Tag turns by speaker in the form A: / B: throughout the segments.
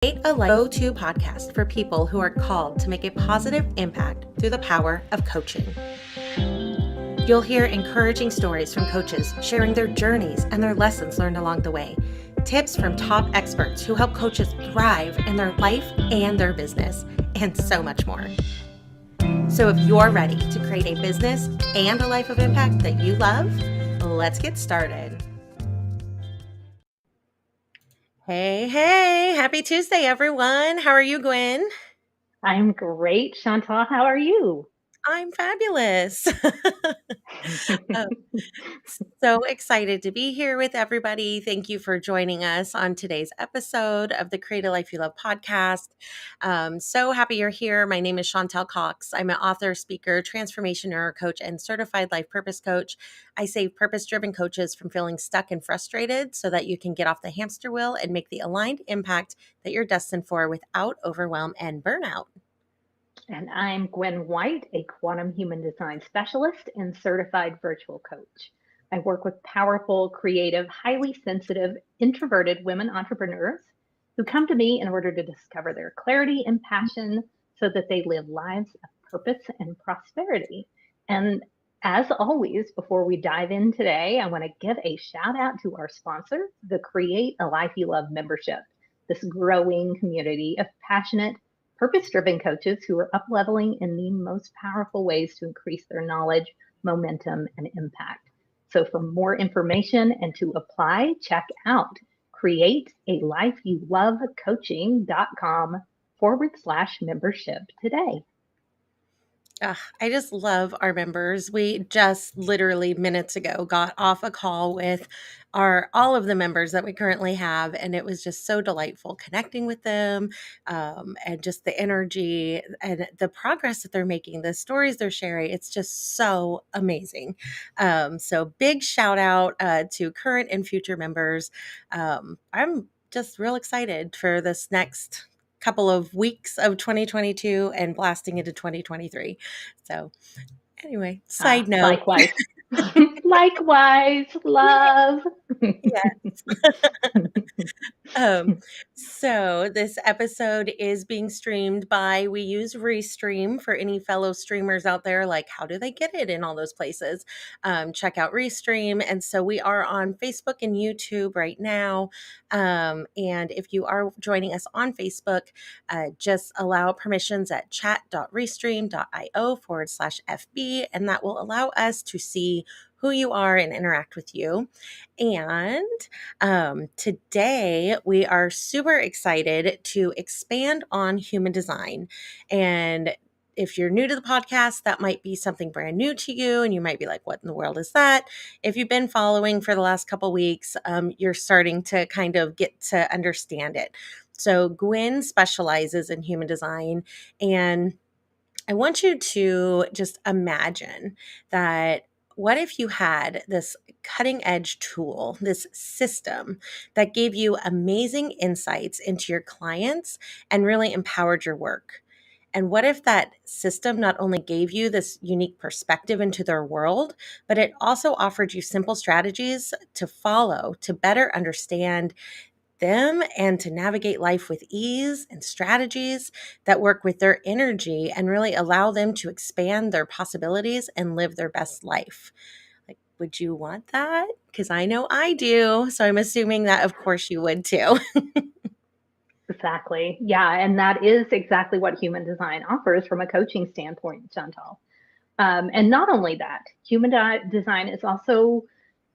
A: Create a go-to podcast for people who are called to make a positive impact through the power of coaching. You'll hear encouraging stories from coaches sharing their journeys and their lessons learned along the way, tips from top experts who help coaches thrive in their life and their business, and so much more. So if you're ready to create a business and a life of impact that you love, let's get started. Hey, happy Tuesday, everyone. How are you, Gwen?
B: I'm great. Chantal, how are you?
A: I'm fabulous. Um, So excited to be here with everybody. Thank you for joining us on today's episode of the Create a Life You Love podcast. So happy you're here. My name is Chantel Cox. I'm an author, speaker, transformation neuro coach, and certified life purpose coach. I save purpose-driven coaches from feeling stuck and frustrated so that you can get off the hamster wheel and make the aligned impact that you're destined for without overwhelm and burnout.
B: And I'm Gwen White, a quantum human design specialist and certified virtual coach. I work with powerful, creative, highly sensitive, introverted women entrepreneurs who come to me in order to discover their clarity and passion so that they live lives of purpose and prosperity. And as always, before we dive in today, I want to give a shout out to our sponsor, the Create a Life You Love membership, this growing community of passionate, purpose-driven coaches who are up-leveling in the most powerful ways to increase their knowledge, momentum, and impact. So for more information and to apply, check out createalifeyoulovecoaching.com/membership today.
A: I just love our members. We just literally minutes ago got off a call with all of the members that we currently have, and it was just so delightful connecting with them, and just the energy and the progress that they're making, the stories they're sharing. It's just so amazing. So big shout out to current and future members. I'm just real excited for this next couple of weeks of 2022 and blasting into 2023. So anyway, side note.
B: Likewise. Likewise, love.
A: Yes. Um, so this episode is being streamed by We Use Restream. For any fellow streamers out there, like how do they get it in all those places? Check out Restream. And so we are on Facebook and YouTube right now. And if you are joining us on Facebook, just allow permissions at chat.restream.io/FB, and that will allow us to see who you are and interact with you. And today we are super excited to expand on human design. And if you're new to the podcast, that might be something brand new to you, and you might be like, what in the world is that? If you've been following for the last couple weeks, you're starting to kind of get to understand it. So Gwen specializes in human design, and I want you to just imagine that what if you had this cutting edge tool, this system that gave you amazing insights into your clients and really empowered your work? And what if that system not only gave you this unique perspective into their world, but it also offered you simple strategies to follow to better understand them and to navigate life with ease and strategies that work with their energy and really allow them to expand their possibilities and live their best life? Like, would you want that? Because I know I do. So I'm assuming that, of course, you would too.
B: Exactly. Yeah. And that is exactly what human design offers from a coaching standpoint, Chantal. And not only that, human design is also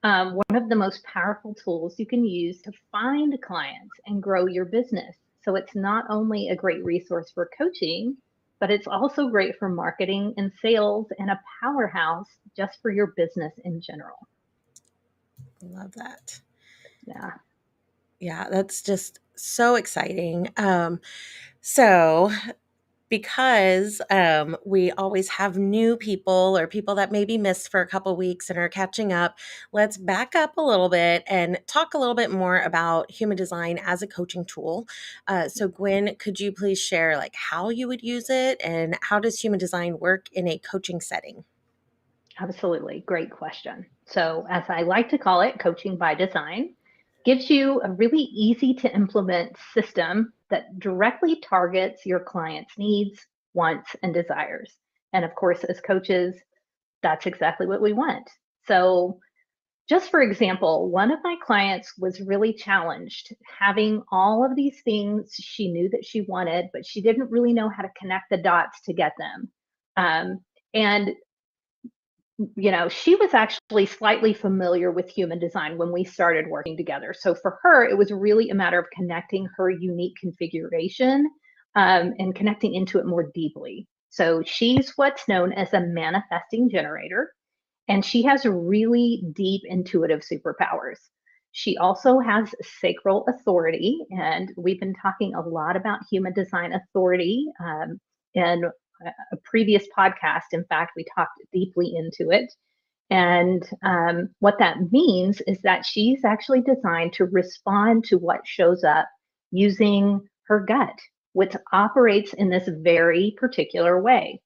B: one of the most powerful tools you can use to find clients and grow your business. So it's not only a great resource for coaching, but it's also great for marketing and sales and a powerhouse just for your business in general.
A: Love that.
B: Yeah.
A: Yeah, that's just so exciting. So because we always have new people or people that maybe missed for a couple weeks and are catching up, let's back up a little bit and talk a little bit more about human design as a coaching tool. So Gwen, could you please share like how you would use it and how does human design work in a coaching setting?
B: Absolutely. Great question. So, as I like to call it, coaching by design. gives you a really easy to implement system that directly targets your client's needs, wants, and desires. And of course, as coaches, that's exactly what we want. So, just for example, one of my clients was really challenged having all of these things she knew that she wanted, but she didn't really know how to connect the dots to get them. And she was actually slightly familiar with human design when we started working together. So for her, it was really a matter of connecting her unique configuration and connecting into it more deeply. So she's what's known as a manifesting generator, and she has really deep intuitive superpowers. She also has sacral authority, and we've been talking a lot about human design authority in a previous podcast. In fact, we talked deeply into it. And what that means is that she's actually designed to respond to what shows up using her gut, which operates in this very particular way.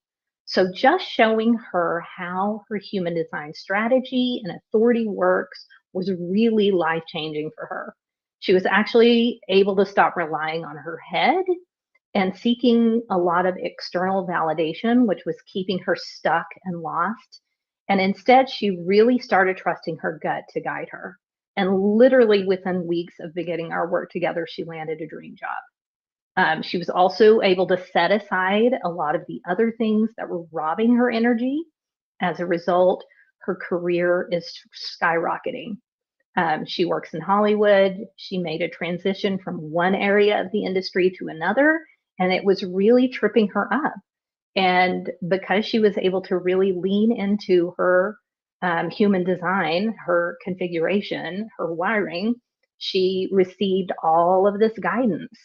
B: So, just showing her how her human design strategy and authority works was really life changing for her. She was actually able to stop relying on her head and seeking a lot of external validation, which was keeping her stuck and lost. And instead, she really started trusting her gut to guide her. And literally within weeks of beginning our work together, she landed a dream job. She was also able to set aside a lot of the other things that were robbing her energy. As a result, her career is skyrocketing. She works in Hollywood. She made a transition from one area of the industry to another, and it was really tripping her up. And because she was able to really lean into her human design, her configuration, her wiring, she received all of this guidance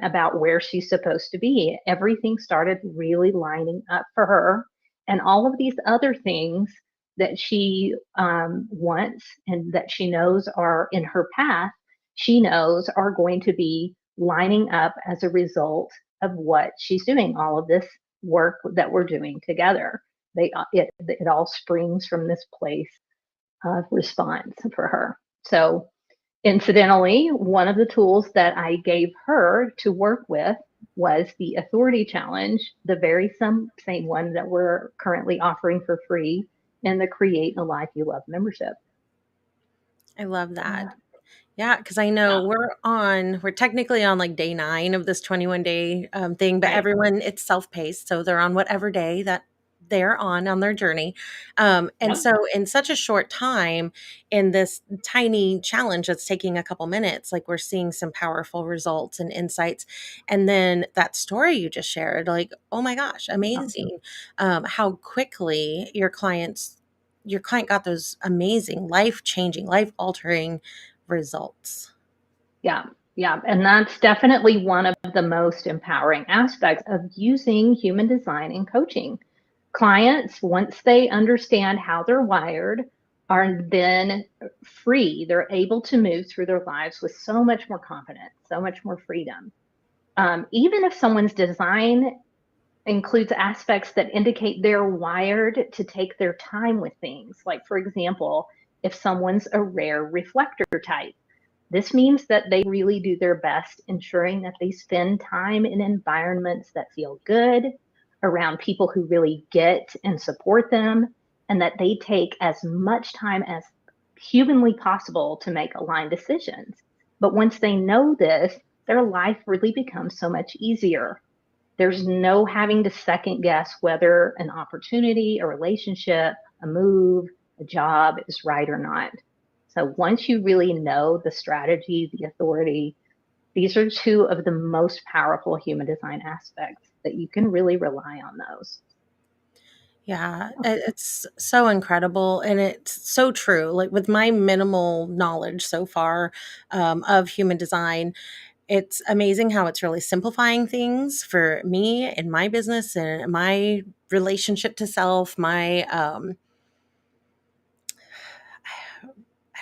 B: about where she's supposed to be. Everything started really lining up for her. And all of these other things that she wants and that she knows are in her path, she knows are going to be lining up as a result of what she's doing, all of this work that we're doing together. It all springs from this place of response for her. So, incidentally, one of the tools that I gave her to work with was the Authority Challenge, the very same one that we're currently offering for free in the Create a Life You Love membership.
A: I love that. Yeah, because I know we're technically on like day 9 of this 21-day thing, but
B: Right.
A: everyone, it's self-paced, so they're on whatever day that they're on their journey. And
B: Yep.
A: so in such a short time, in this tiny challenge that's taking a couple minutes, like we're seeing some powerful results and insights. And then that story you just shared, like, oh my gosh, amazing. How quickly your client got those amazing, life-changing, life-altering results.
B: Yeah. Yeah. And that's definitely one of the most empowering aspects of using human design in coaching. Clients, once they understand how they're wired, are then free. They're able to move through their lives with so much more confidence, so much more freedom. Even if someone's design includes aspects that indicate they're wired to take their time with things, like, for example, if someone's a rare reflector type, this means that they really do their best ensuring that they spend time in environments that feel good, around people who really get and support them, and that they take as much time as humanly possible to make aligned decisions. But once they know this, their life really becomes so much easier. There's no having to second guess whether an opportunity, a relationship, a move, a job is right or not. So once you really know the strategy, the authority, these are two of the most powerful human design aspects that you can really rely on those.
A: Yeah, it's so incredible and it's so true. Like with my minimal knowledge so far of human design, it's amazing how it's really simplifying things for me and my business and my relationship to self, my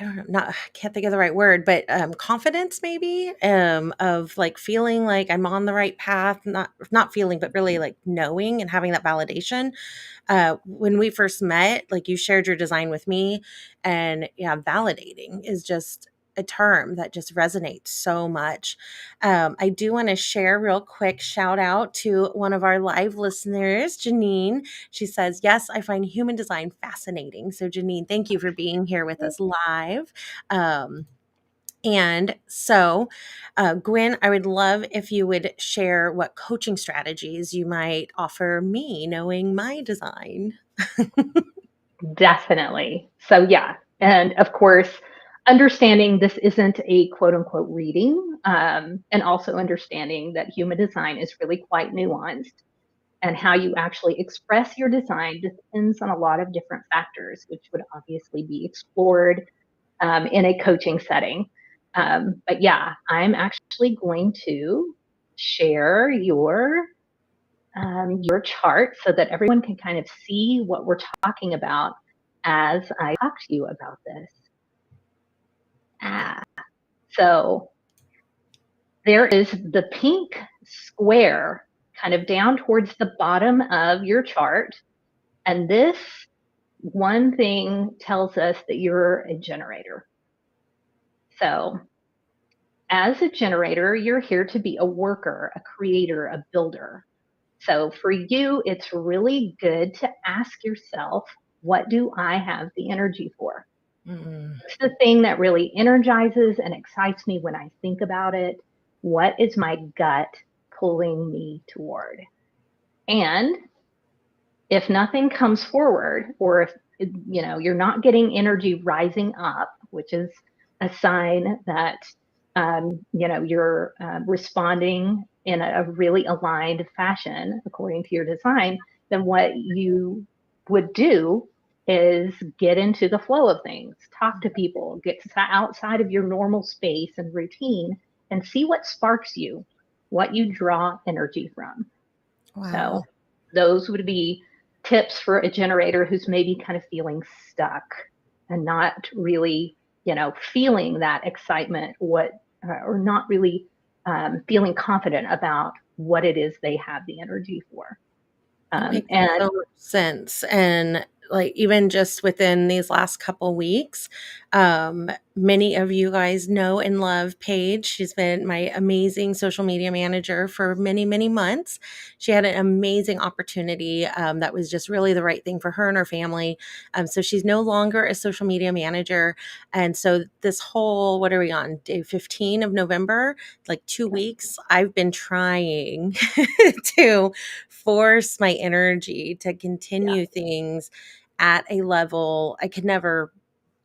A: I don't know, not I can't think of the right word, but confidence maybe of like feeling like I'm on the right path, not feeling, but really like knowing and having that validation. When we first met, like you shared your design with me, and yeah, validating is just a term that just resonates so much. I do want to share real quick shout out to one of our live listeners, Janine. She says, yes, I find human design fascinating. So, Janine, thank you for being here with us live. And so, Gwen, I would love if you would share what coaching strategies you might offer me, knowing my design.
B: Definitely. So, yeah. And of course, understanding this isn't a quote unquote reading, and also understanding that human design is really quite nuanced. And how you actually express your design depends on a lot of different factors, which would obviously be explored in a coaching setting. But yeah, I'm actually going to share your chart so that everyone can kind of see what we're talking about as I talk to you about this. Ah, so there is the pink square kind of down towards the bottom of your chart. And this one thing tells us that you're a generator. So as a generator, you're here to be a worker, a creator, a builder. So for you, it's really good to ask yourself, what do I have the energy for?
A: Mm.
B: What's the thing that really energizes and excites me when I think about it? What is my gut pulling me toward? And if nothing comes forward, or if you're not getting energy rising up, which is a sign that you're responding in a really aligned fashion according to your design, then what you would do is get into the flow of things, talk to people, get outside of your normal space and routine, and see what sparks you, what you draw energy from.
A: Wow.
B: So those would be tips for a generator who's maybe kind of feeling stuck and not really, feeling that excitement, or not really feeling confident about what it is they have the energy for.
A: That makes
B: And
A: so much sense. And like even just within these last couple weeks, many of you guys know and love Paige. She's been my amazing social media manager for many, many months. She had an amazing opportunity that was just really the right thing for her and her family. So she's no longer a social media manager. And so this whole, what are we on, day 15 of November? Like 2 weeks, I've been trying to force my energy to
B: yeah,
A: continue things at a level I could never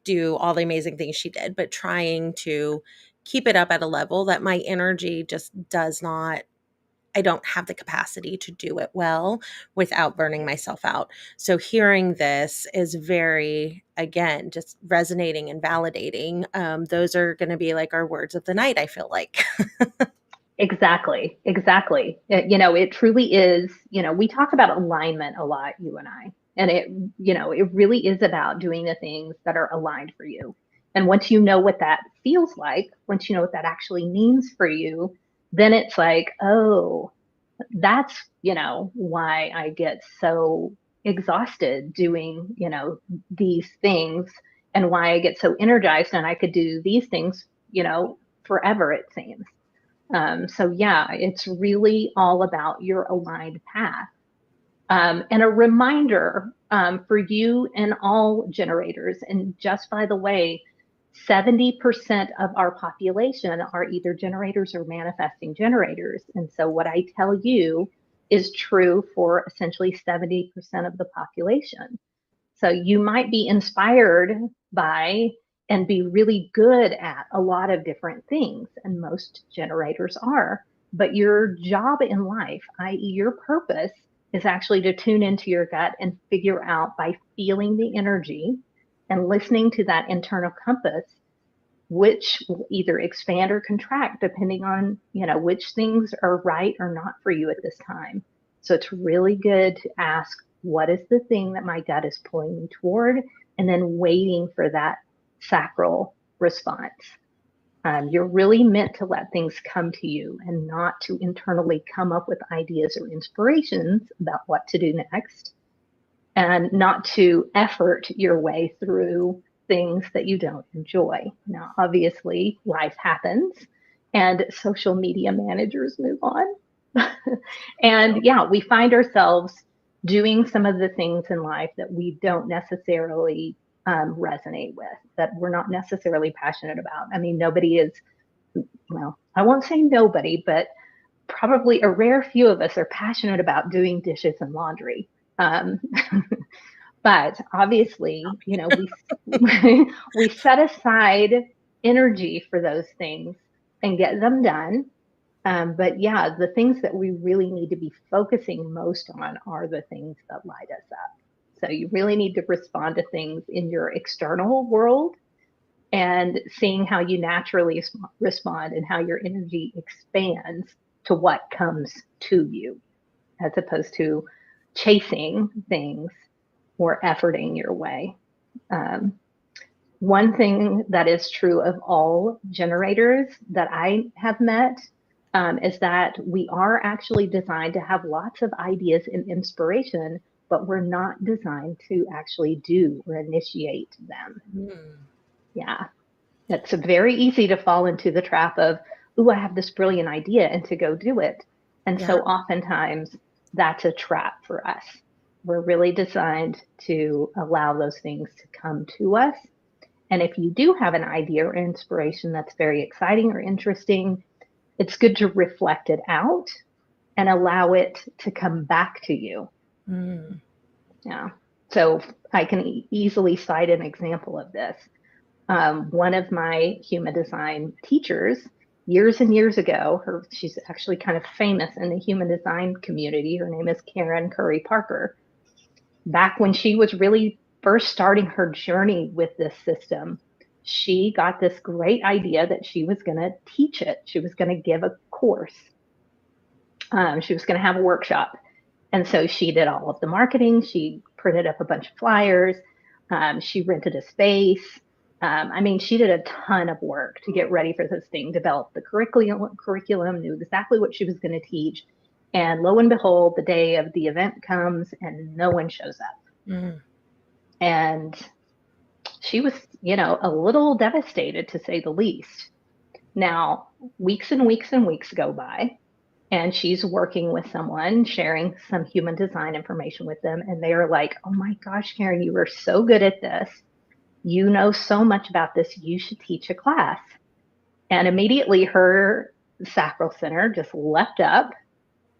A: do all the amazing things she did, but trying to keep it up at a level that my energy just does not, I don't have the capacity to do it well without burning myself out. So hearing this is very, again, just resonating and validating. Those are going to be like our words of the night, I feel like.
B: exactly, exactly. It truly is. We talk about alignment a lot, you and I, and it really is about doing the things that are aligned for you. And once you know what that feels like, once you know what that actually means for you, then it's like, oh, that's why I get so exhausted doing these things, and why I get so energized and I could do these things forever, it seems. So yeah, it's really all about your aligned path. And a reminder for you and all generators, and just by the way, 70% of our population are either generators or manifesting generators. And so what I tell you is true for essentially 70% of the population. So you might be inspired by and be really good at a lot of different things, and most generators are. But your job in life, i.e., your purpose, is actually to tune into your gut and figure out by feeling the energy and listening to that internal compass, which will either expand or contract depending on which things are right or not for you at this time. So it's really good to ask, what is the thing that my gut is pulling me toward, and then waiting for that sacral response. You're really meant to let things come to you and not to internally come up with ideas or inspirations about what to do next, and not to effort your way through things that you don't enjoy. Now, obviously, life happens and social media managers move on. And yeah, we find ourselves doing some of the things in life that we don't necessarily resonate with, that we're not necessarily passionate about. I mean, nobody is, well, I won't say nobody, but probably a rare few of us are passionate about doing dishes and laundry. Um, but obviously, we set aside energy for those things and get them done. But yeah, the things that we really need to be focusing most on are the things that light us up. So you really need to respond to things in your external world and seeing how you naturally respond and how your energy expands to what comes to you, as opposed to chasing things or efforting your way. Um, One thing that is true of all generators that I have met is that we are actually designed to have lots of ideas and inspiration, but we're not designed to actually do or initiate them.
A: Mm.
B: Yeah, it's very easy to fall into the trap of, "Ooh, I have this brilliant idea," and to go do it. And
A: Yeah.
B: so oftentimes that's a trap for us. We're really designed to allow those things to come to us. And if you do have an idea or inspiration that's very exciting or interesting, it's good to reflect it out and allow it to come back to you.
A: Mm.
B: Yeah. So I can easily cite an example of this. One of my human design teachers, years and years ago, she's actually kind of famous in the human design community. Her name is Karen Curry Parker. Back when she was really first starting her journey with this system, she got this great idea that she was going to teach it. She was going to give a course. She was going to have a workshop. And so she did all of the marketing. She printed up a bunch of flyers. She rented a space. I mean, she did a ton of work to get ready for this thing, developed the curriculum, knew exactly what she was going to teach. And lo and behold, the day of the event comes and no one shows up.
A: Mm.
B: And she was, a little devastated to say the least. Now, weeks and weeks and weeks go by, and she's working with someone, sharing some human design information with them. And they are like, "Oh my gosh, Karen, you are so good at this. You know so much about this. You should teach a class." And immediately her sacral center just leapt up.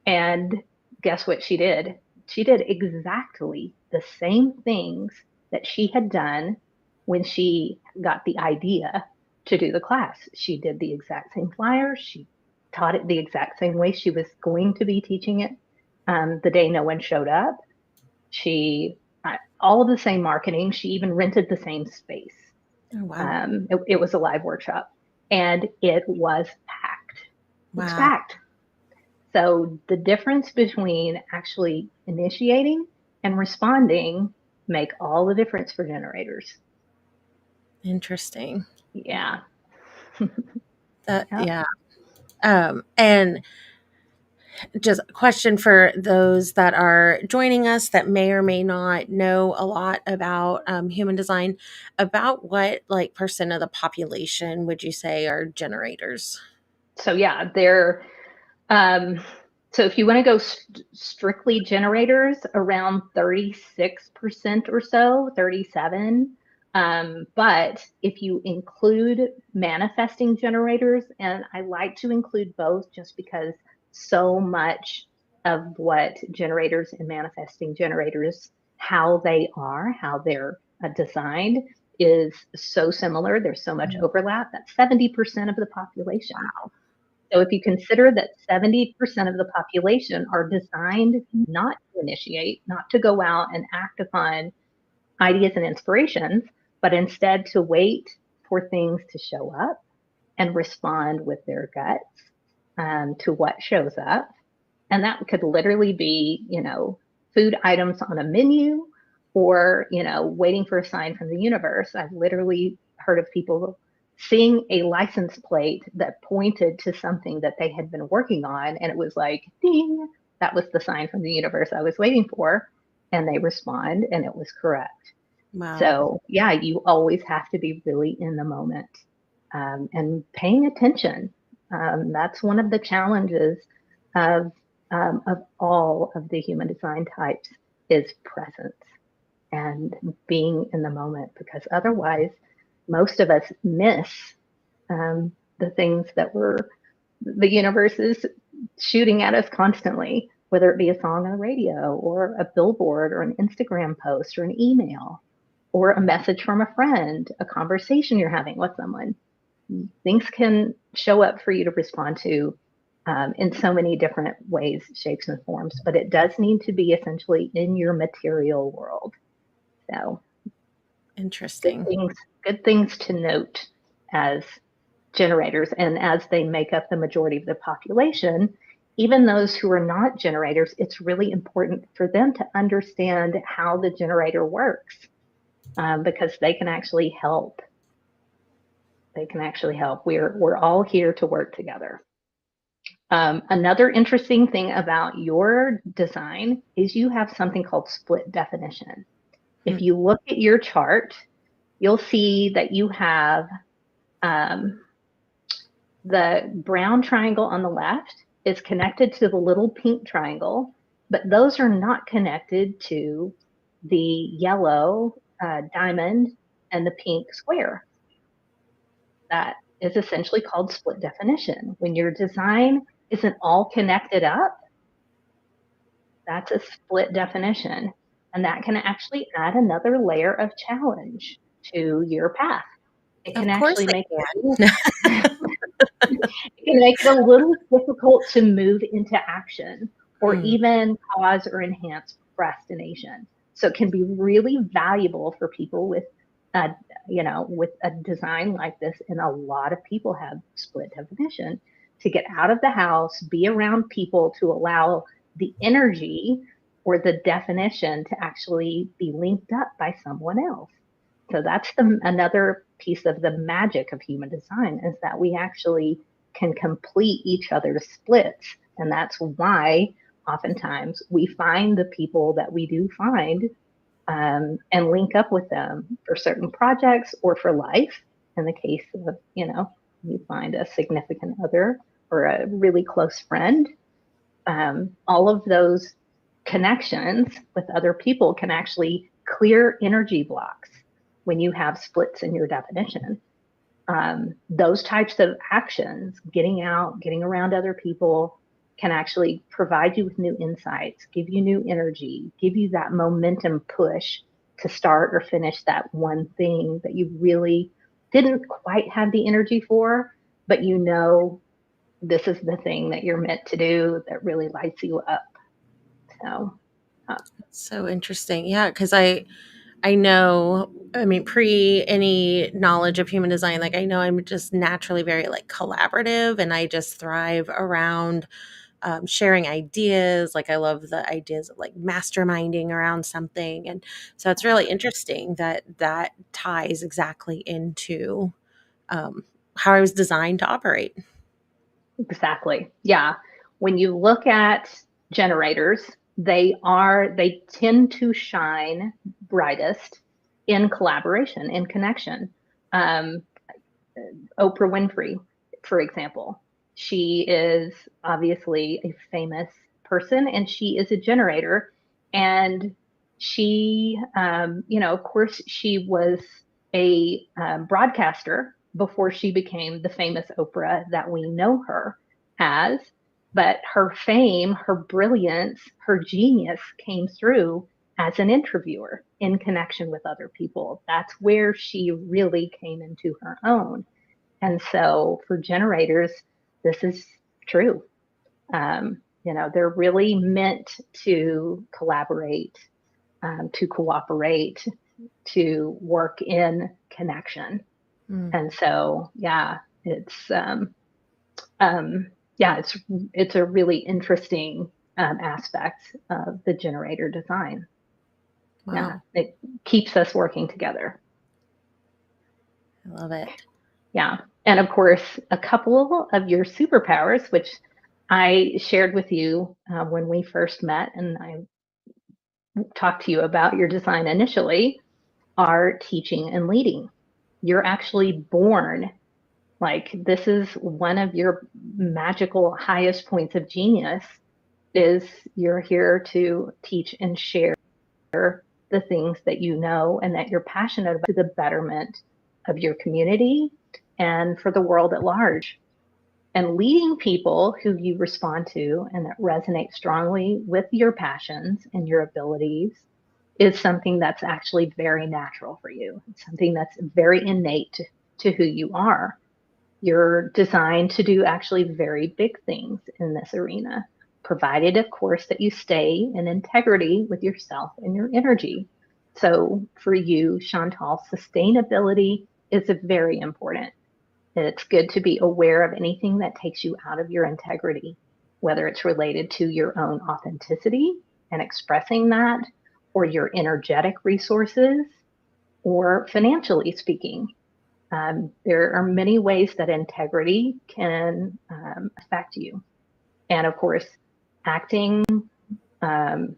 B: And guess what she did? She did exactly the same things that she had done when she got the idea to do the class. She did the exact same flyers. She taught it the exact same way she was going to be teaching it the day no one showed up. She, all of the same marketing. She even rented the same space.
A: Oh, wow.
B: It was a live workshop and it was packed. It was
A: Wow.
B: packed. So the difference between actually initiating and responding make all the difference for generators.
A: Interesting.
B: Yeah. Yep.
A: Yeah. And just a question for those that are joining us that may or may not know a lot about human design, about what like percent of the population would you say are generators?
B: So yeah, they're um so if you want to go strictly generators, around 36% or so, 37. But if you include manifesting generators, and I like to include both just because so much of what generators and manifesting generators, how they're designed, is so similar. There's so much overlap. That's 70% of the population. So if you consider that 70% of the population are designed not to initiate, not to go out and act upon ideas and inspirations, but instead to wait for things to show up and respond with their guts to what shows up. And that could literally be, food items on a menu or, waiting for a sign from the universe. I've literally heard of people seeing a license plate that pointed to something that they had been working on. And it was like, ding, that was the sign from the universe I was waiting for. And they respond, and it was correct.
A: Wow.
B: So, yeah, you always have to be really in the moment, and paying attention. That's one of the challenges of all of the human design types is presence and being in the moment, because otherwise, most of us miss the things that the universe is shooting at us constantly, whether it be a song on the radio or a billboard or an Instagram post or an email or a message from a friend, a conversation you're having with someone. Things can show up for you to respond to in so many different ways, shapes, and forms, but it does need to be essentially in your material world. So, good
A: Interesting.
B: things, good things to note as generators, and as they make up the majority of the population, even those who are not generators, it's really important for them to understand how the generator works, because they can actually help. They can actually help. We're all here to work together. Another interesting thing about your design is you have something called split definition.
A: Hmm.
B: If you look at your chart, you'll see that you have um, the brown triangle on the left is connected to the little pink triangle, but those are not connected to the yellow diamond and the pink square. That is essentially called split definition. When your design isn't all connected up, that's a split definition. And that can actually add another layer of challenge to your path. It can
A: Of course
B: actually make
A: they
B: it,
A: can.
B: it can make it a little difficult to move into action or
A: Hmm.
B: even cause or enhance procrastination. So it can be really valuable for people with a, with a design like this. And a lot of people have split definition to get out of the house, be around people to allow the energy or the definition to actually be linked up by someone else. So that's another piece of the magic of human design, is that we actually can complete each other's splits. And that's why oftentimes we find the people that we do find, and link up with them for certain projects or for life. In the case of, you find a significant other or a really close friend, all of those connections with other people can actually clear energy blocks when you have splits in your definition. Those types of actions, getting out, getting around other people, can actually provide you with new insights, give you new energy, give you that momentum push to start or finish that one thing that you really didn't quite have the energy for, but this is the thing that you're meant to do that really lights you up. So, uh,
A: So interesting. Yeah, because I know, I mean, pre any knowledge of human design, like I know I'm just naturally very like collaborative, and I just thrive around sharing ideas. Like I love the ideas of like masterminding around something. And so it's really interesting that that ties exactly into um, how I was designed to operate.
B: exactly. Yeah. When you look at generators, they tend to shine brightest in collaboration, in connection. Um, Oprah Winfrey, for example, she is obviously a famous person and she is a generator. And she, of course, she was a broadcaster before she became the famous Oprah that we know her as. But her fame, her brilliance, her genius came through as an interviewer in connection with other people. That's where she really came into her own. And so for generators, this is true. They're really meant to collaborate, to cooperate, to work in connection.
A: Mm.
B: And so, um, yeah, it's a really interesting aspect of the generator design. Yeah,
A: Wow.
B: it keeps us working together.
A: I love it.
B: Yeah. And of course, a couple of your superpowers, which I shared with you when we first met, and I talked to you about your design initially. are teaching and leading. You're actually born, like, this is one of your magical highest points of genius, is you're here to teach and share the things that you know and that you're passionate about to the betterment of your community and for the world at large. And leading people who you respond to and that resonate strongly with your passions and your abilities is something that's actually very natural for you. It's something that's very innate to who you are. You're designed to do actually very big things in this arena, provided, of course, that you stay in integrity with yourself and your energy. So for you, Chantal, sustainability is very important. It's good to be aware of anything that takes you out of your integrity, whether it's related to your own authenticity and expressing that, or your energetic resources, or financially speaking. There are many ways that integrity can affect you. And of course, acting, um,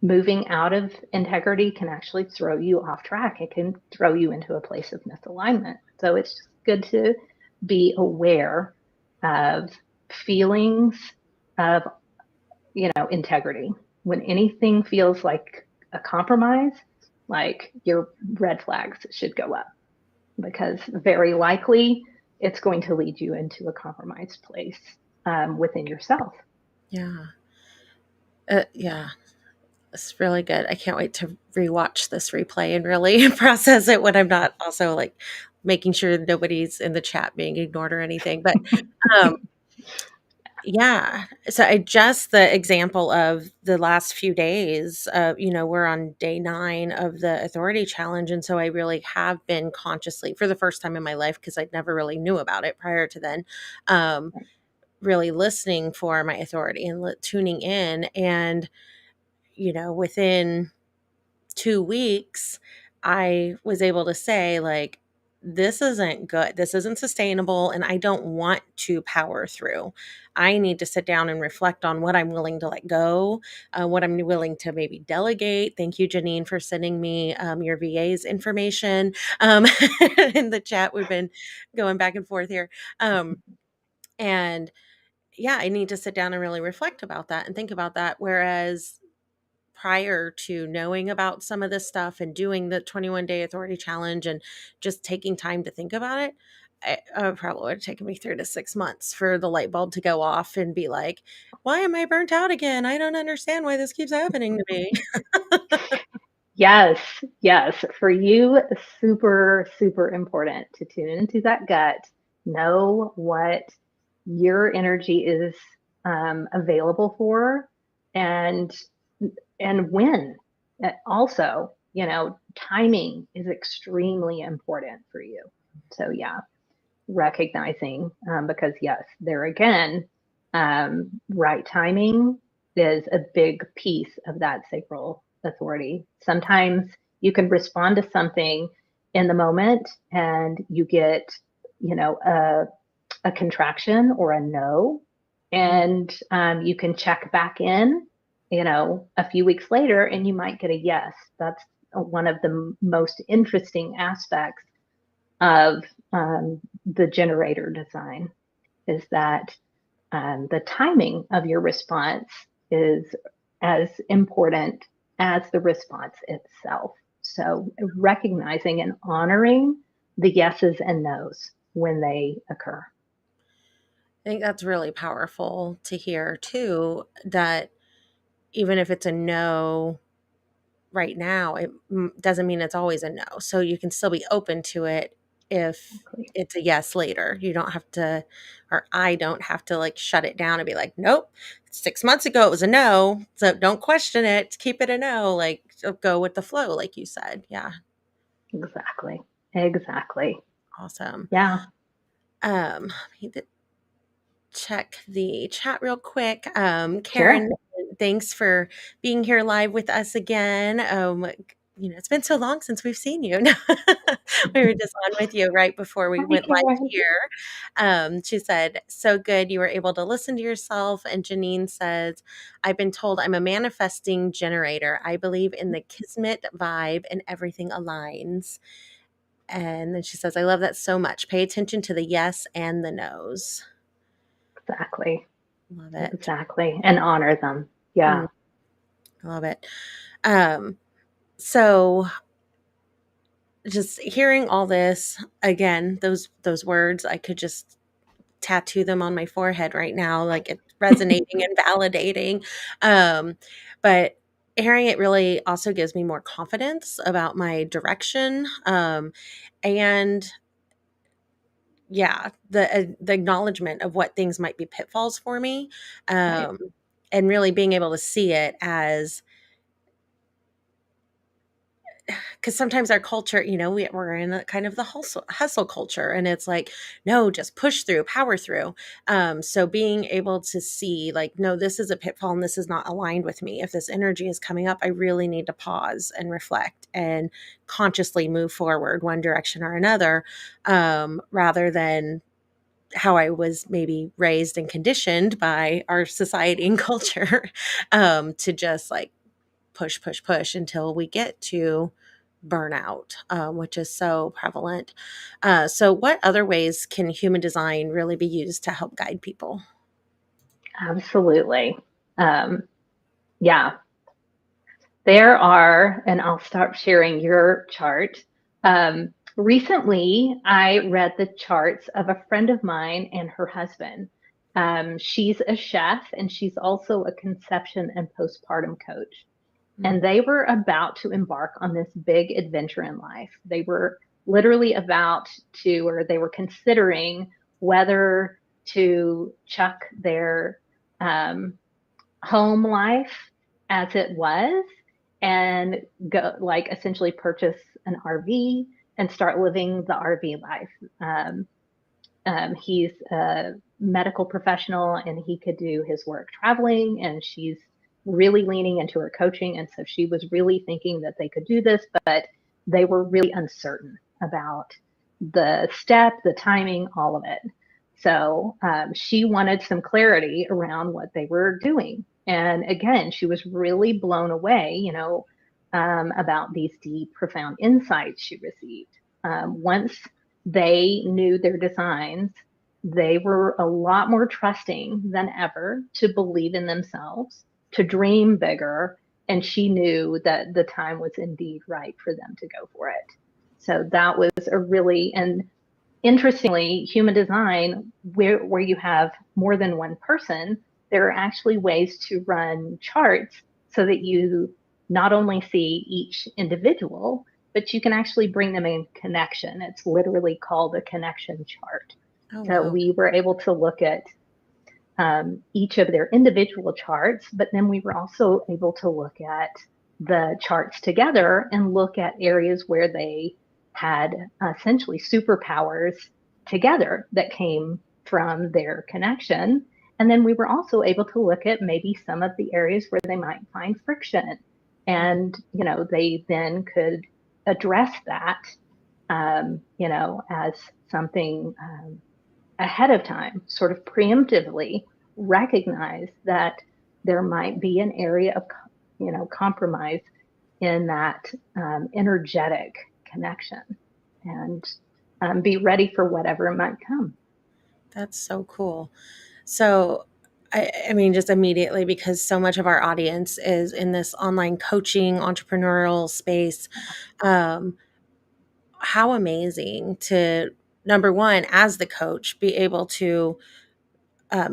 B: moving out of integrity can actually throw you off track. It can throw you into a place of misalignment. So it's just good to be aware of feelings of, integrity. When anything feels like a compromise, like, your red flags should go up, because very likely it's going to lead you into a compromised place within yourself.
A: Yeah. Yeah. It's really good. I can't wait to rewatch this replay and really process it when I'm not also like making sure nobody's in the chat being ignored or anything. But um, yeah. So I just the example of the last few days, we're on day 9 of the authority challenge. And so I really have been consciously, for the first time in my life, because I never really knew about it prior to then, really listening for my authority and tuning in. And, within 2 weeks, I was able to say, like, this isn't good. This isn't sustainable. And I don't want to power through. I need to sit down and reflect on what I'm willing to let go, what I'm willing to maybe delegate. Thank you, Janine, for sending me your VA's information in the chat. We've been going back and forth here. And yeah, I need to sit down and really reflect about that and think about that. Whereas prior to knowing about some of this stuff and doing the 21-day authority challenge and just taking time to think about it, it probably would have taken me 3 to 6 months for the light bulb to go off and be like, why am I burnt out again? I don't understand why this keeps happening to me.
B: Yes, yes. For you, super, super important to tune into that gut, know what your energy is available for, and when. Also, timing is extremely important for you. So yeah, recognizing, because yes, there again, right timing is a big piece of that sacral authority. Sometimes you can respond to something in the moment and you get, a contraction or a no, and you can check back in, a few weeks later, and you might get a yes. That's one of the most interesting aspects of the generator design, is that the timing of your response is as important as the response itself. So recognizing and honoring the yeses and nos when they occur.
A: I think that's really powerful to hear too, that even if it's a no right now, it doesn't mean it's always a no. So you can still be open to it if
B: Exactly.
A: it's a yes later. You don't have to, or I don't have to like shut it down and be like, nope, 6 months ago it was a no. So don't question it. Keep it a no. Like, go with the flow, like you said. Yeah.
B: Exactly. Exactly.
A: Awesome.
B: Yeah.
A: Let me check the chat real quick.
B: Sure.
A: Karen, thanks for being here live with us again. it's been so long since we've seen you. We were just on with you right before we
B: Hi,
A: went live
B: Karen.
A: here. She said, so good. You were able to listen to yourself. And Janine says, I've been told I'm a manifesting generator. I believe in the kismet vibe and everything aligns. And then she says, I love that so much. Pay attention to the yes and the no's.
B: Exactly.
A: Love it.
B: Exactly. And honor them. Yeah.
A: Mm, love it. Um, so just hearing all this again, those words, I could just tattoo them on my forehead right now, like it's resonating and validating. But hearing it really also gives me more confidence about my direction. And yeah, the acknowledgement of what things might be pitfalls for me,
B: Right.
A: um, and really being able to see it as, because sometimes our culture, we're in a kind of the hustle culture, and it's like, no, just push through, power through. So being able to see, like, no, this is a pitfall and this is not aligned with me. If this energy is coming up, I really need to pause and reflect and consciously move forward one direction or another, rather than how I was maybe raised and conditioned by our society and culture, to just like push, push, push until we get to burnout, which is so prevalent. So, what other ways can human design really be used to help guide people?
B: Absolutely. Um, yeah. There are, and I'll stop sharing your chart. Recently, I read the charts of a friend of mine and her husband. She's a chef and she's also a conception and postpartum coach. And
A: Mm,
B: they were about to embark on this big adventure in life. They were literally about to, or they were considering whether to chuck their um, home life as it was and go, like, essentially purchase an RV and start living the RV life. He's a medical professional and he could do his work traveling, and she's really leaning into her coaching. And so she was really thinking that they could do this, but they were really uncertain about the step, the timing, all of it. So she wanted some clarity around what they were doing. And again, she was really blown away, about these deep, profound insights she received. Once they knew their designs, they were a lot more trusting than ever to believe in themselves, to dream bigger. And she knew that the time was indeed right for them to go for it. So that was a really, and interestingly, human design, where you have more than one person, there are actually ways to run charts so that you not only see each individual, but you can actually bring them in connection. It's literally called a connection chart.
A: oh,
B: So
A: wow.
B: we were able to look at each of their individual charts, but then we were also able to look at the charts together and look at areas where they had essentially superpowers together that came from their connection. And then we were also able to look at maybe some of the areas where they might find friction.
A: Mhm.
B: And, they then could address that, as something ahead of time, sort of preemptively recognize that there might be an area of, compromise in that energetic connection, and be ready for whatever might come.
A: That's so cool. So, I mean, just immediately, because so much of our audience is in this online coaching, entrepreneurial space, um, how amazing to, number one, as the coach, be able to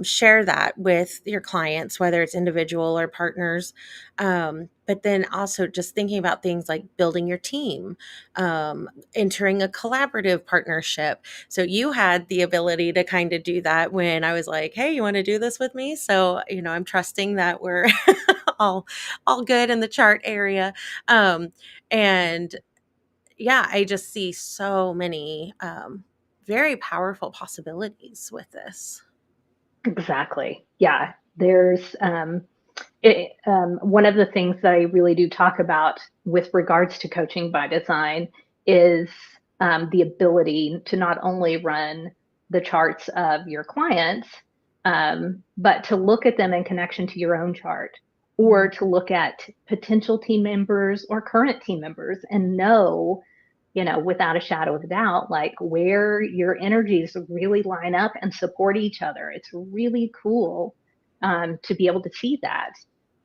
A: share that with your clients, whether it's individual or partners. But then also just thinking about things like building your team, entering a collaborative partnership. So you had the ability to kind of do that when I was like, hey, you want to do this with me? So, I'm trusting that we're all all good in the chart area. And yeah, I just see so many very powerful possibilities with this.
B: Exactly. Yeah. There's One of the things that I really do talk about with regards to coaching by design is the ability to not only run the charts of your clients, but to look at them in connection to your own chart, or
A: Mhm.
B: to look at potential team members or current team members and know, without a shadow of a doubt, like where your energies really line up and support each other. It's really cool to be able to see that.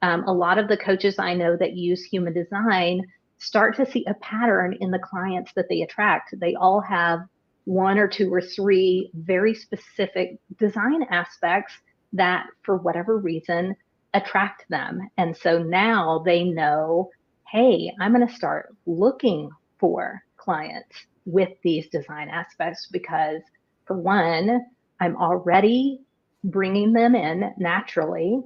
B: A lot of the coaches I know that use human design start to see a pattern in the clients that they attract. They all have one or two or three very specific design aspects that, for whatever reason, attract them. And so now they know, hey, I'm going to start looking for clients with these design aspects because, for one, I'm already bringing them in naturally.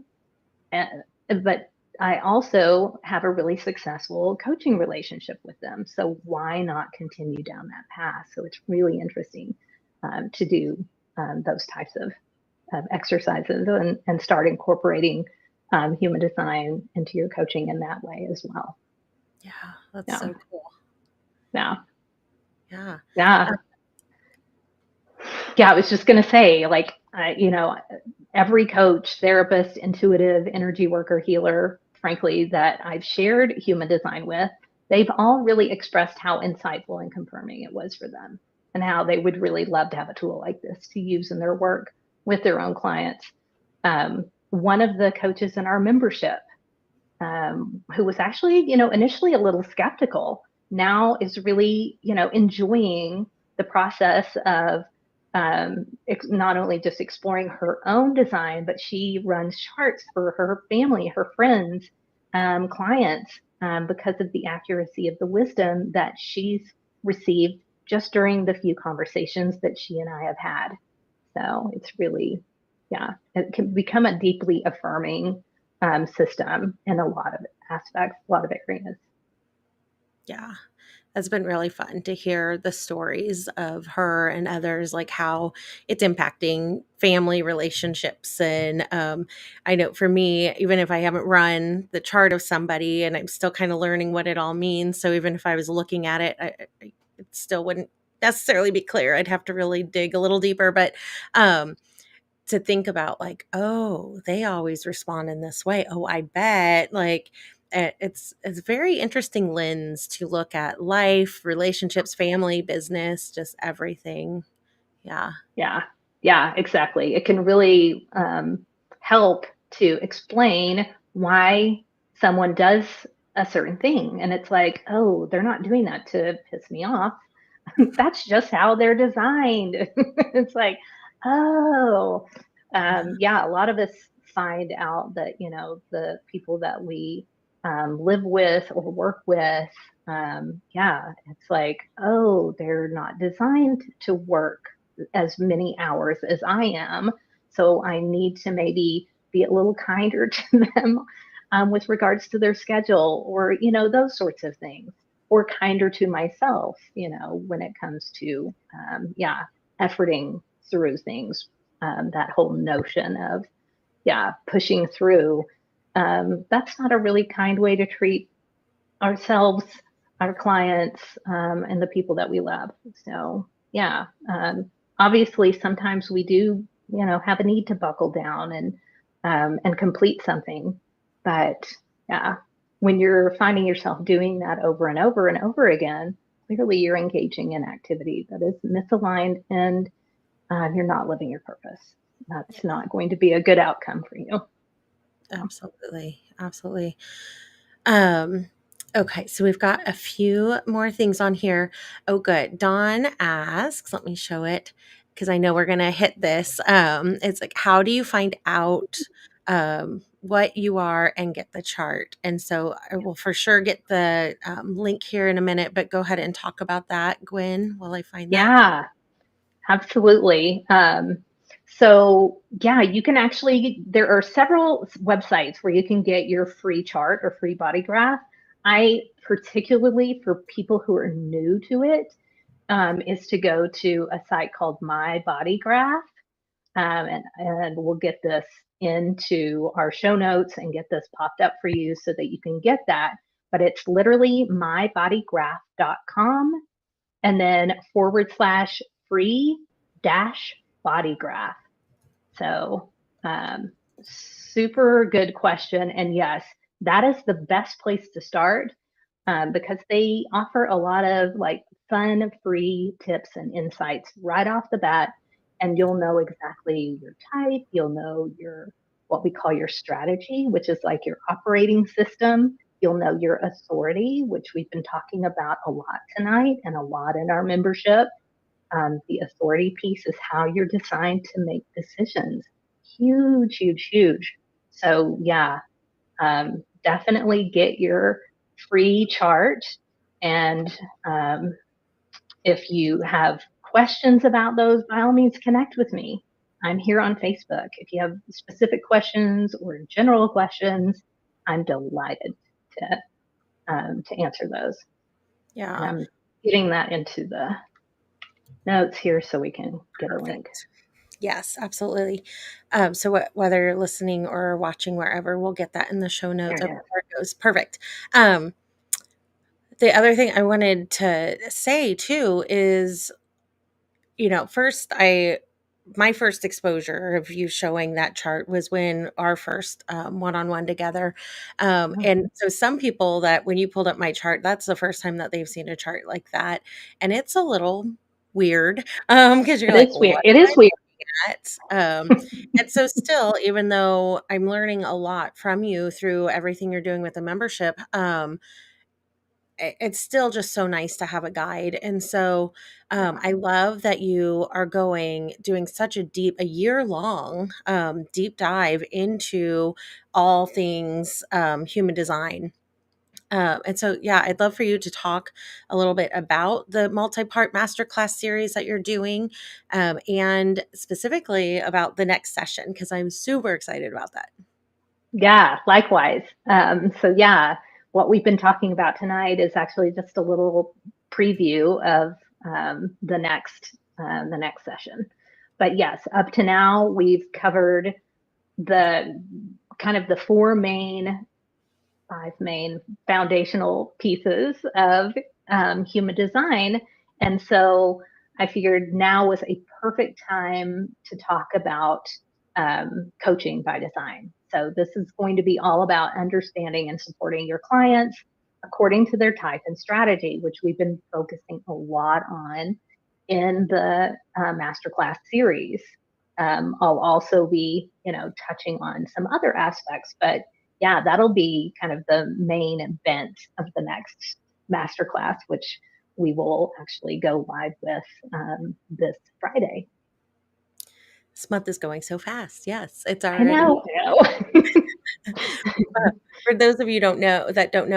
B: But I also have a really successful coaching relationship with them. So why not continue down that path? So it's really interesting to do those types of exercises and start incorporating human design into your coaching in that way as well.
A: Yeah, that's
B: Yeah,
A: so cool.
B: yeah,
A: Yeah.
B: yeah.
A: Uh,
B: Yeah, I was just going to say, like, every coach, therapist, intuitive, energy worker, healer, frankly, that I've shared human design with, they've all really expressed how insightful and confirming it was for them, and how they would really love to have a tool like this to use in their work with their own clients. One of the coaches in our membership, who was actually, initially a little skeptical, now is really, enjoying the process of not only just exploring her own design, but she runs charts for her family, her friends, clients, because of the accuracy of the wisdom that she's received just during the few conversations that she and I have had. So it's really, yeah, it can become a deeply affirming system in a lot of aspects, a lot of areas.
A: yeah. It's been really fun to hear the stories of her and others, like how it's impacting family relationships. And I know for me, even if I haven't run the chart of somebody and I'm still kind of learning what it all means, so even if I was looking at it, it still wouldn't necessarily be clear. I'd have to really dig a little deeper. But to think about like, oh, they always respond in this way. Oh, I bet. Like it's a very interesting lens to look at life, relationships, family, business, just everything. Yeah.
B: Yeah, yeah, exactly. It can really help to explain why someone does a certain thing. And it's like, oh, they're not doing that to piss me off. That's just how they're designed. It's like, oh,
A: Yeah.
B: yeah, a lot of us find out that, the people that we live with or work with, yeah, it's like, oh, they're not designed to work as many hours as I am. So I need to maybe be a little kinder to them with regards to their schedule, or, those sorts of things, or kinder to myself, when it comes to, yeah, efforting through things. That whole notion of, yeah, pushing through. That's not a really kind way to treat ourselves, our clients, and the people that we love. So, yeah, obviously, sometimes we do, have a need to buckle down and complete something. But yeah, when you're finding yourself doing that over and over and over again, clearly you're engaging in activity that is misaligned, and you're not living your purpose. That's not going to be a good outcome for you.
A: Absolutely. Absolutely. Um, okay, so we've got a few more things on here. Oh, good. Dawn asks, let me show it because I know we're gonna hit this. It's like, how do you find out what you are and get the chart? And so I will for sure get the link here in a minute, but go ahead and talk about that, Gwen, while I find that.
B: Yeah, absolutely. So yeah, you can actually, there are several websites where you can get your free chart or free body graph. I particularly, for people who are new to it, is to go to a site called My Body Graph. And we'll get this into our show notes and get this popped up for you so that you can get that. But it's literally mybodygraph.com and then /free dash body graph. So, super good question. And yes, that is the best place to start, because they offer a lot of like fun, free tips and insights right off the bat. And you'll know exactly your type. You'll know your, what we call your strategy, which is like your operating system. You'll know your authority, which we've been talking about a lot tonight and a lot in our membership. The authority piece is how you're designed to make decisions. Huge, huge, huge. So yeah, definitely get your free chart. And if you have questions about those, by all means, connect with me. I'm here on Facebook. If you have specific questions or general questions, I'm delighted to answer those.
A: Yeah.
B: And I'm getting that into the notes here so we can get a link.
A: Yes, absolutely. So whether you're listening or watching wherever, we'll get that in the show notes of where it goes. Perfect. The other thing I wanted to say too is, first my first exposure of you showing that chart was when our first one-on-one together. And so some people that when you pulled up my chart, that's the first time that they've seen a chart like that. And it's a little weird because you're like,
B: weird.
A: what
B: It is weird.
A: and so still, even though I'm learning a lot from you through everything you're doing with the membership, it's still just so nice to have a guide. And so I love that you are doing such a year-long deep dive into all things human design. And so, yeah, I'd love for you to talk a little bit about the multi-part masterclass series that you're doing, and specifically about the next session, because I'm super excited about that.
B: Yeah, likewise. So yeah, what we've been talking about tonight is actually just a little preview of the next session. But yes, up to now we've covered the kind of the five main foundational pieces of human design. And so I figured now was a perfect time to talk about coaching by design. So this is going to be all about understanding and supporting your clients according to their type and strategy, which we've been focusing a lot on in the masterclass series. I'll also be, touching on some other aspects, but yeah, that'll be kind of the main bent of the next masterclass, which we will actually go live with this Friday.
A: This month is going so fast. Yes, it's
B: I
A: already.
B: know.
A: For those of you don't know,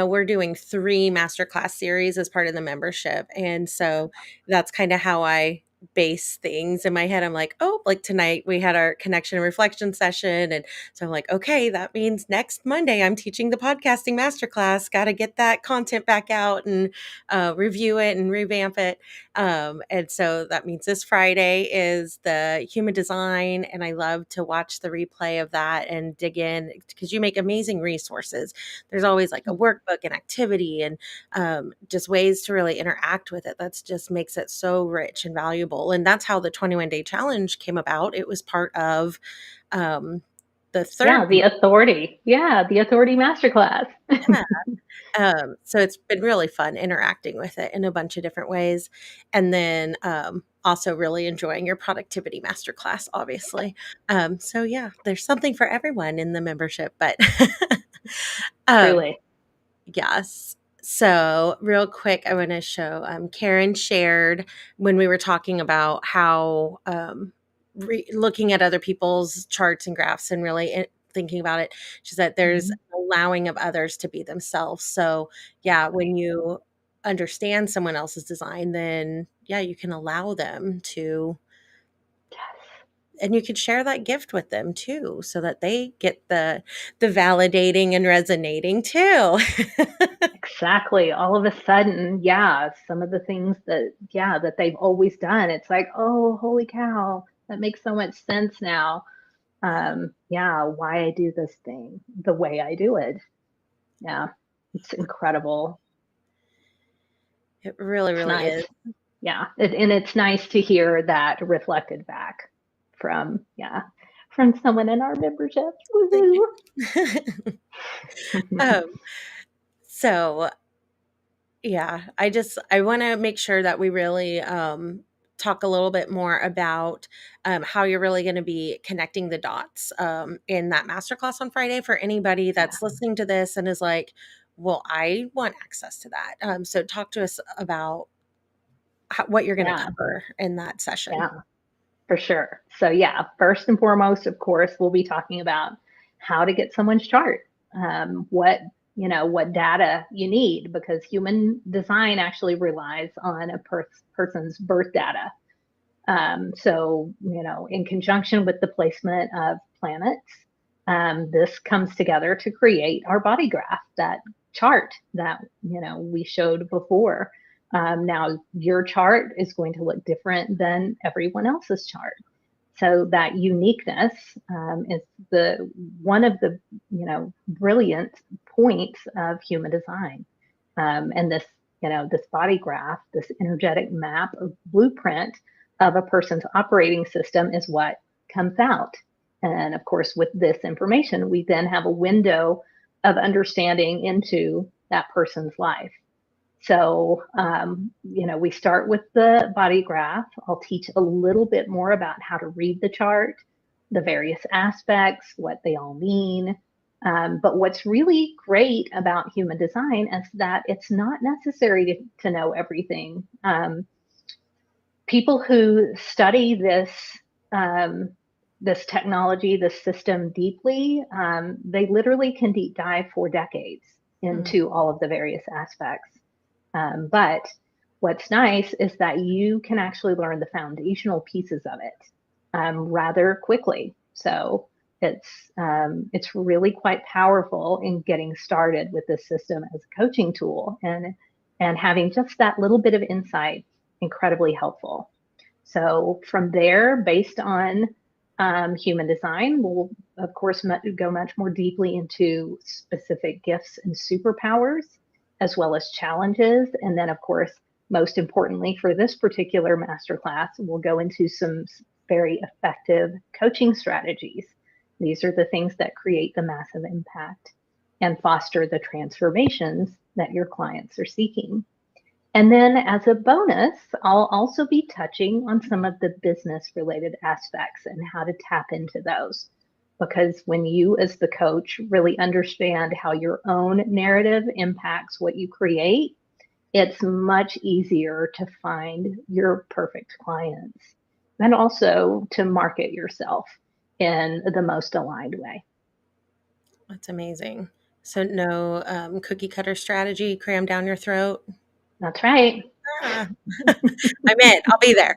A: we're doing 3 masterclass series as part of the membership. And so that's kind of how I base things in my head. I'm like, oh, like tonight we had our connection and reflection session. And so I'm like, okay, that means next Monday I'm teaching the podcasting masterclass. Got to get that content back out and review it and revamp it. And so that means this Friday is the human design. And I love to watch the replay of that and dig in because you make amazing resources. There's always like a workbook and activity and just ways to really interact with it. That's just makes it so rich and valuable. And that's how the 21-day challenge came about. It was part of the third.
B: Yeah, the authority. Yeah, the authority masterclass.
A: Yeah. So it's been really fun interacting with it in a bunch of different ways. And then also really enjoying your productivity masterclass, obviously. So yeah, there's something for everyone in the membership, but
B: Truly.
A: Yes. So real quick, I want to show Karen shared when we were talking about how looking at other people's charts and graphs and really thinking about it. She said there's allowing of others to be themselves. So yeah, when you understand someone else's design, then yeah, you can allow them to, and you could share that gift with them too, so that they get the validating and resonating too.
B: Exactly. All of a sudden, yeah, some of the things that they've always done, it's like, oh, holy cow, that makes so much sense now. Yeah, why I do this thing the way I do it. Yeah, it's incredible.
A: It really,
B: It's
A: really
B: nice.
A: is.
B: Yeah, and it's nice to hear that reflected back from, yeah, from someone in our membership. Woohoo!
A: um, so yeah, I want to make sure that we really talk a little bit more about how you're really going to be connecting the dots in that masterclass on Friday for anybody
B: Yeah,
A: that's listening to this and is like, well, I want access to that. So talk to us about what you're going to
B: yeah,
A: cover in that session.
B: yeah, for sure. So yeah, first and foremost, of course, we'll be talking about how to get someone's chart. What what data you need, because human design actually relies on a person's birth data. So, in conjunction with the placement of planets, this comes together to create our body graph, that chart that, we showed before. Now, your chart is going to look different than everyone else's chart. So that uniqueness is the one of the brilliant points of human design, and this body graph, this energetic map or blueprint of a person's operating system is what comes out. And of course, with this information, we then have a window of understanding into that person's life. So, we start with the body graph. I'll teach a little bit more about how to read the chart, the various aspects, what they all mean. But what's really great about human design is that it's not necessary to know everything. People who study um, this technology, this system deeply, they literally can deep dive for decades
A: Mm.
B: into all of the various aspects. But what's nice is that you can actually learn the foundational pieces of it rather quickly. So it's really quite powerful in getting started with this system as a coaching tool, and having just that little bit of insight incredibly helpful. So from there, based on human design, we'll of course go much more deeply into specific gifts and superpowers, as well as challenges. And then, of course, most importantly for this particular masterclass, we'll go into some very effective coaching strategies. These are the things that create the massive impact and foster the transformations that your clients are seeking. And then, as a bonus, I'll also be touching on some of the business related aspects and how to tap into those. Because when you, as the coach, really understand how your own narrative impacts what you create, it's much easier to find your perfect clients and also to market yourself in the most aligned way.
A: That's amazing. So no cookie cutter strategy crammed down your throat.
B: That's right.
A: Ah, I'm in. I'll be there.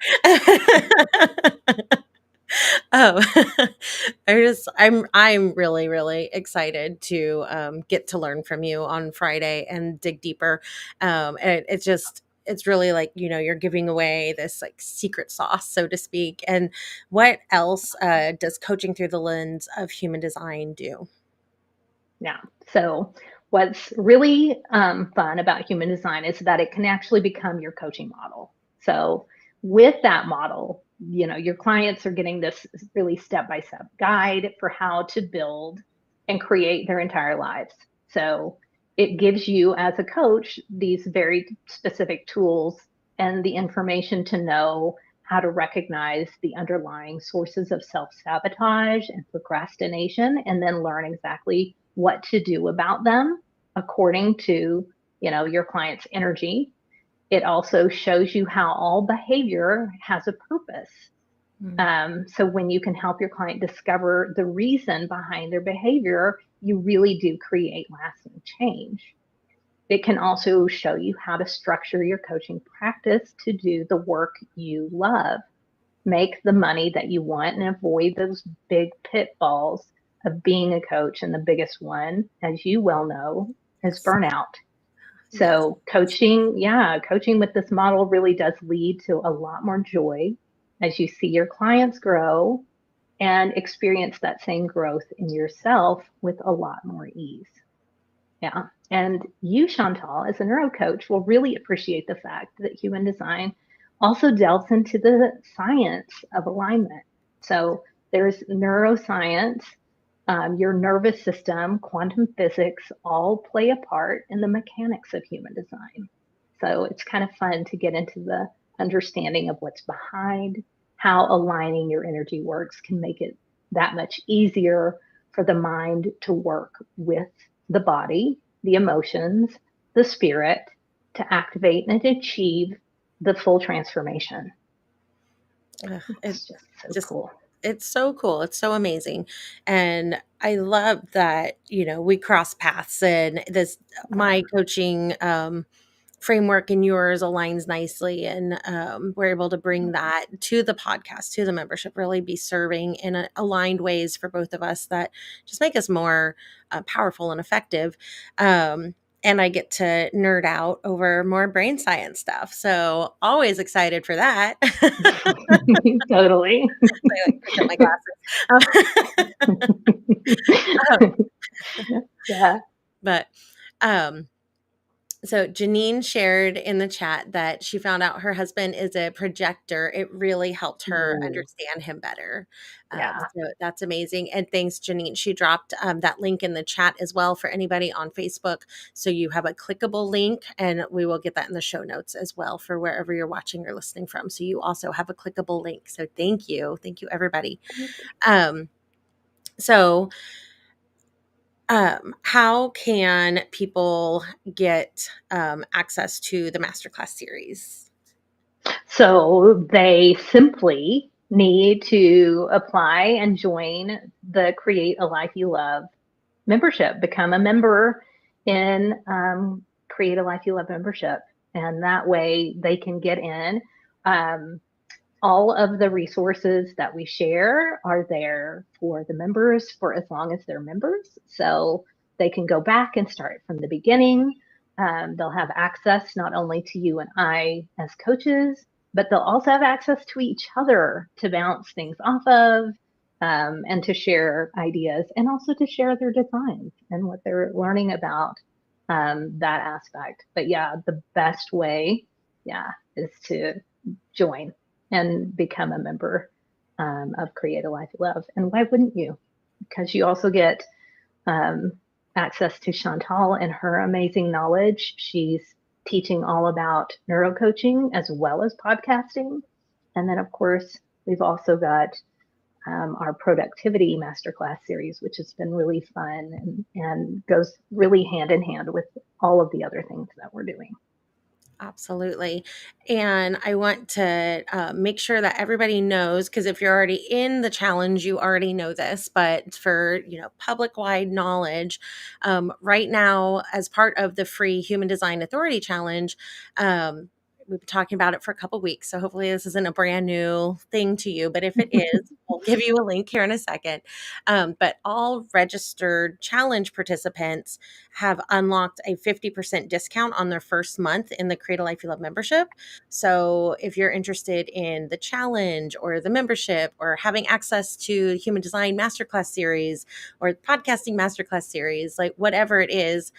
A: Oh, I'm really, really excited to get to learn from you on Friday and dig deeper. And it's really like, you're giving away this like secret sauce, so to speak. And what else does coaching through the lens of human design do?
B: Yeah. So, what's really fun about human design is that it can actually become your coaching model. So, with that model, your clients are getting this really step by step guide for how to build and create their entire lives. So, it gives you, as a coach, these very specific tools and the information to know how to recognize the underlying sources of self sabotage and procrastination, and then learn exactly what to do about them according to your client's energy. It also shows you how all behavior has a purpose.
A: Mm.
B: So when you can help your client discover the reason behind their behavior, you really do create lasting change. It can also show you how to structure your coaching practice to do the work you love, make the money that you want, and avoid those big pitfalls of being a coach. And the biggest one, as you well know, is
A: Yes.
B: burnout.
A: Yes.
B: So coaching with this model really does lead to a lot more joy as you see your clients grow, and experience that same growth in yourself with a lot more ease. Yeah. And you, Chantal, as a neuro coach, will really appreciate the fact that human design also delves into the science of alignment. So there's neuroscience, your nervous system, quantum physics all play a part in the mechanics of human design. So it's kind of fun to get into the understanding of what's behind how aligning your energy works can make it that much easier for the mind to work with the body, the emotions, the spirit to activate and achieve the full transformation.
A: Ugh,
B: It's just so
A: just
B: cool.
A: it's so cool. It's so amazing. And I love that, we cross paths and my coaching framework and yours aligns nicely. And we're able to bring that to the podcast, to the membership, really be serving in aligned ways for both of us that just make us more powerful and effective. And I get to nerd out over more brain science stuff. So always excited for that.
B: Totally.
A: I like pick up my glasses.
B: Yeah.
A: But so Janine shared in the chat that she found out her husband is a projector. It really helped her
B: Ooh,
A: understand him better.
B: yeah.
A: So that's amazing. And thanks, Janine. She dropped that link in the chat as well for anybody on Facebook. So you have a clickable link, and we will get that in the show notes as well for wherever you're watching or listening from. So you also have a clickable link. So thank you. Thank you, everybody. So how can people get access to the masterclass series?
B: So they simply need to apply and join the Create a Life You Love membership, become a member in Create a Life You Love membership. And that way they can get in. All of the resources that we share are there for the members for as long as they're members. So they can go back and start from the beginning. They'll have access not only to you and I as coaches, but they'll also have access to each other to bounce things off of, and to share ideas and also to share their designs and what they're learning about that aspect. But yeah, the best way, is to join and become a member of Create a Life You Love. And why wouldn't you? Because you also get access to Chantal and her amazing knowledge. She's teaching all about neuro coaching as well as podcasting. And then, of course, we've also got our productivity masterclass series, which has been really fun and goes really hand in hand with all of the other things that we're doing.
A: Absolutely. And I want to make sure that everybody knows, because if you're already in the challenge, you already know this, but for, public wide knowledge, right now, as part of the free Human Design Authority Challenge, we've been talking about it for a couple weeks. So hopefully this isn't a brand new thing to you, but if it is, we'll give you a link here in a second. But all registered challenge participants have unlocked a 50% discount on their first month in the Create a Life You Love membership. So if you're interested in the challenge or the membership or having access to the Human Design Masterclass series or podcasting Masterclass series, like whatever it is,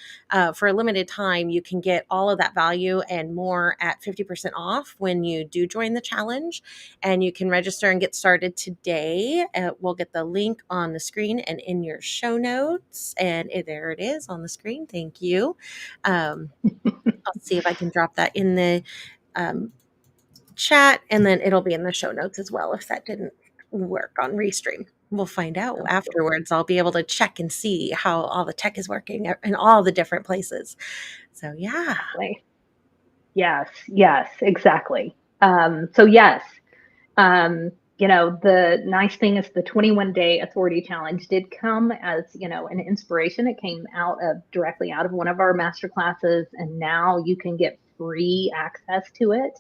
A: for a limited time, you can get all of that value and more at 50% off when you do join the challenge. And you can register and get started today. We'll get the link on the screen and in your show notes. And there it is on the screen. Thank you. I'll see if I can drop that in the chat, and then it'll be in the show notes as well if that didn't work on Restream. We'll find out afterwards. I'll be able to check and see how all the tech is working in all the different places. So yeah.
B: Yes, exactly. So yes, the nice thing is the 21-day authority challenge did come as, an inspiration. It came directly out of one of our master classes, and now you can get free access to it.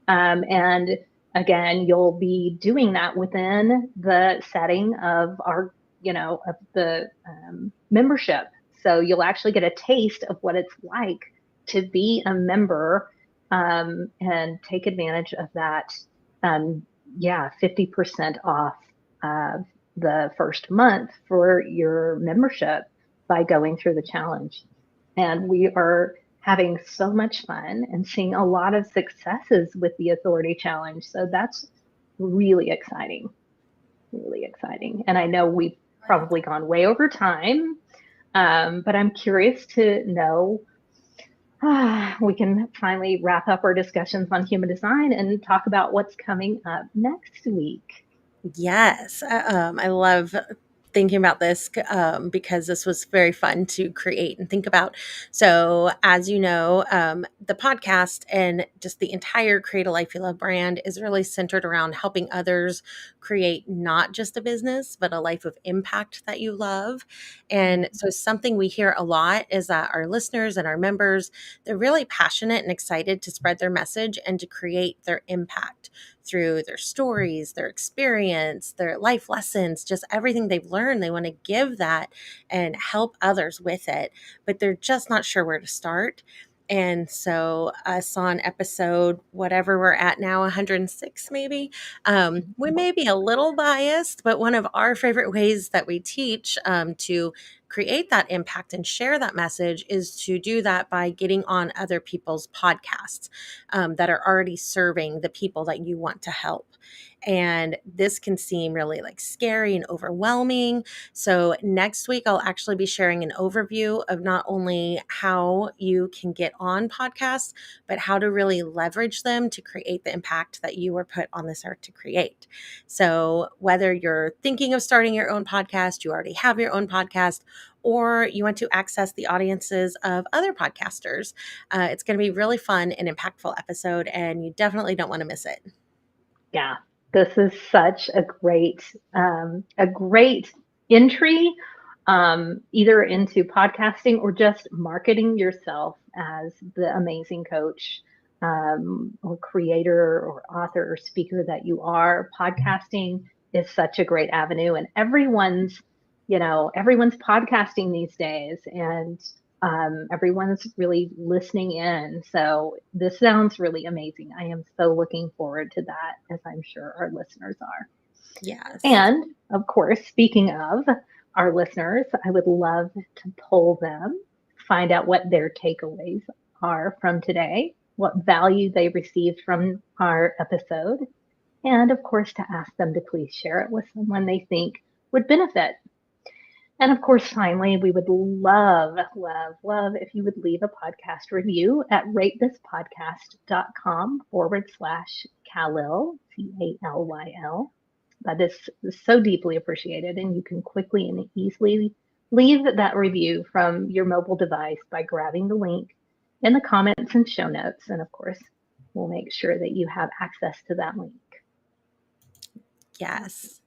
B: And again, you'll be doing that within the setting of our, of the membership. So you'll actually get a taste of what it's like to be a member, and take advantage of that. 50% off the first month for your membership by going through the challenge. And we are having so much fun and seeing a lot of successes with the Authority Challenge. So that's really exciting, really exciting. And I know we've probably gone way over time, but I'm curious to know. We can finally wrap up our discussions on human design and talk about what's coming up next week.
A: Yes, I love thinking about this because this was very fun to create and think about. So, as you know, the podcast and just the entire Create a Life You Love brand is really centered around helping others create not just a business, but a life of impact that you love. And so, something we hear a lot is that our listeners and our members, they're really passionate and excited to spread their message and to create their impact through their stories, their experience, their life lessons, just everything they've learned. They want to give that and help others with it, but they're just not sure where to start. And so, us on episode, whatever we're at now, 106 maybe, we may be a little biased, but one of our favorite ways that we teach to create that impact and share that message is to do that by getting on other people's podcasts that are already serving the people that you want to help. And this can seem really like scary and overwhelming. So, next week, I'll actually be sharing an overview of not only how you can get on podcasts, but how to really leverage them to create the impact that you were put on this earth to create. So, whether you're thinking of starting your own podcast, you already have your own podcast, or you want to access the audiences of other podcasters, it's going to be really fun and impactful episode, and you definitely don't want to miss it.
B: Yeah, this is such a great entry, either into podcasting or just marketing yourself as the amazing coach, or creator or author or speaker that you are. Podcasting is such a great avenue, and everyone's podcasting these days, and everyone's really listening in. So this sounds really amazing. I am so looking forward to that, as I'm sure our listeners are.
A: Yes.
B: And of course, speaking of our listeners, I would love to poll them, find out what their takeaways are from today, what value they received from our episode, and of course, to ask them to please share it with someone they think would benefit. And of course, finally, we would love, love, love if you would leave a podcast review at ratethispodcast.com/Calyl, Calyl. That is so deeply appreciated. And you can quickly and easily leave that review from your mobile device by grabbing the link in the comments and show notes. And of course, we'll make sure that you have access to that link.
A: Yes.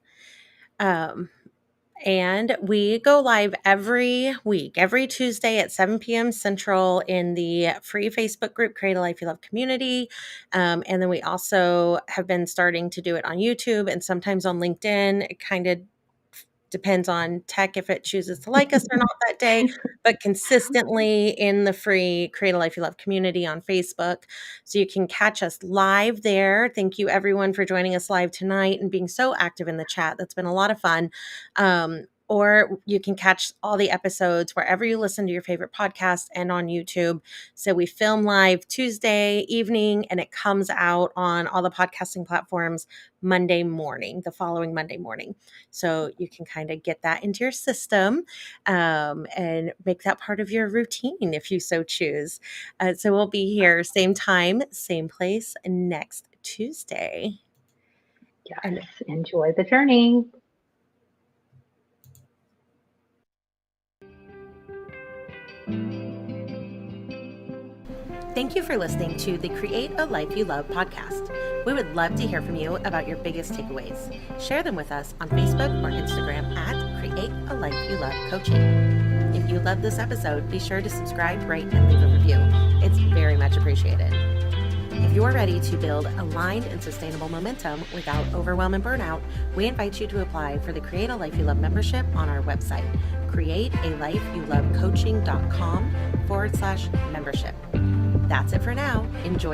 A: And we go live every week, every Tuesday at 7 p.m. Central in the free Facebook group, Create a Life You Love Community. And then we also have been starting to do it on YouTube and sometimes on LinkedIn. It kind of depends on tech if it chooses to like us or not that day, but consistently in the free Create a Life You Love community on Facebook. So you can catch us live there. Thank you everyone for joining us live tonight and being so active in the chat. That's been a lot of fun. Or you can catch all the episodes wherever you listen to your favorite podcast and on YouTube. So we film live Tuesday evening and it comes out on all the podcasting platforms Monday morning, the following Monday morning. So you can kind of get that into your system and make that part of your routine if you so choose. So we'll be here same time, same place next Tuesday.
B: Yes, and enjoy the journey.
A: Thank you for listening to the Create a Life You Love podcast. We would love to hear from you about your biggest takeaways. Share them with us on Facebook or Instagram at Create a Life You Love Coaching. If you loved this episode, be sure to subscribe, rate, and leave a review. It's very much appreciated. If you're ready to build aligned and sustainable momentum without overwhelm and burnout, we invite you to apply for the Create a Life You Love membership on our website, createalifeyoulovecoaching.com/membership. That's it for now. Enjoy